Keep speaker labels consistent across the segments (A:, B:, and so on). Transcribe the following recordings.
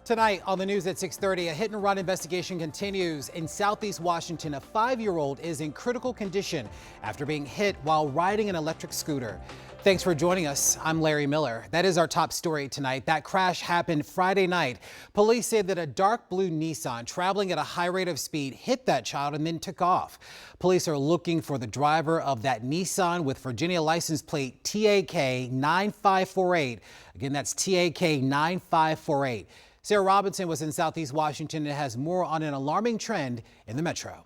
A: Tonight on the news at 6:30, a hit and run investigation continues. In Southeast Washington, a 5-year-old is in critical condition after being hit while riding an electric scooter. Thanks for joining us. I'm Larry Miller. That is our top story tonight. That crash happened Friday night. Police say that a dark blue Nissan traveling at a high rate of speed hit that child and then took off. Police are looking for the driver of that Nissan with Virginia license plate TAK 9548. Again, that's TAK 9548. Sarah Robinson was in Southeast Washington and has more on an alarming trend in the metro.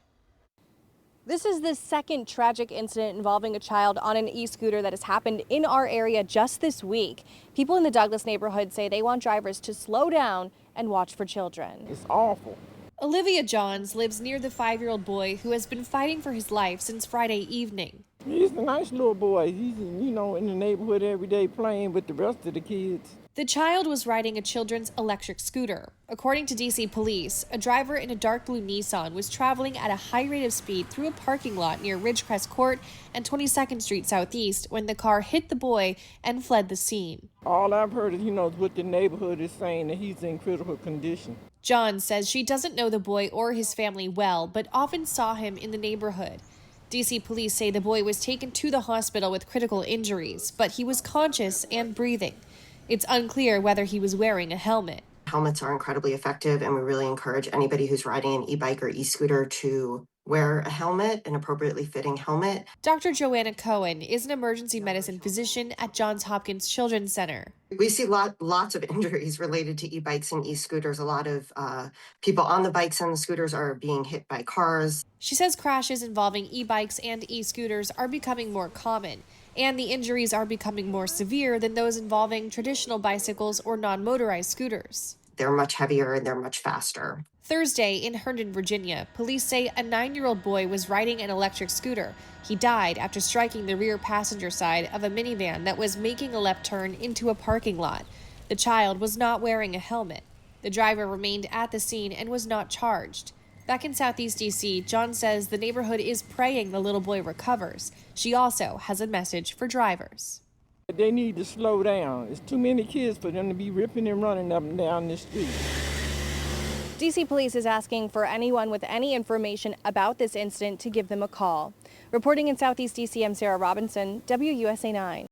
B: This is the second tragic incident involving a child on an e-scooter that has happened in our area just this week. People in the Douglas neighborhood say they want drivers to slow down and watch for children.
C: It's awful.
D: Olivia Johns lives near the 5-year-old boy who has been fighting for his life since Friday evening.
C: He's a nice little boy. He's, in the neighborhood every day playing with the rest of the kids.
D: The child was riding a children's electric scooter. According to D.C. police, a driver in a dark blue Nissan was traveling at a high rate of speed through a parking lot near Ridgecrest Court and 22nd Street Southeast when the car hit the boy and fled the scene.
C: All I've heard is, what the neighborhood is saying, that he's in critical condition.
D: John says she doesn't know the boy or his family well, but often saw him in the neighborhood. D.C. police say the boy was taken to the hospital with critical injuries, but he was conscious and breathing. It's unclear whether he was wearing a helmet.
E: Helmets are incredibly effective, and we really encourage anybody who's riding an e-bike or e-scooter to wear a helmet, an appropriately fitting helmet.
D: Dr. Joanna Cohen is an emergency medicine physician at Johns Hopkins Children's Center.
E: We see lots of injuries related to e-bikes and e-scooters. A lot of people on the bikes and the scooters are being hit by cars.
D: She says crashes involving e-bikes and e-scooters are becoming more common, and the injuries are becoming more severe than those involving traditional bicycles or non-motorized scooters.
E: They're much heavier and they're much faster.
D: Thursday in Herndon, Virginia, police say a 9-year-old boy was riding an electric scooter. He died after striking the rear passenger side of a minivan that was making a left turn into a parking lot. The child was not wearing a helmet. The driver remained at the scene and was not charged. Back in Southeast D.C., John says the neighborhood is praying the little boy recovers. She also has a message for drivers.
C: They need to slow down. It's too many kids for them to be ripping and running up and down the street.
B: D.C. police is asking for anyone with any information about this incident to give them a call. Reporting in Southeast D.C., I'm Sarah Robinson, WUSA 9.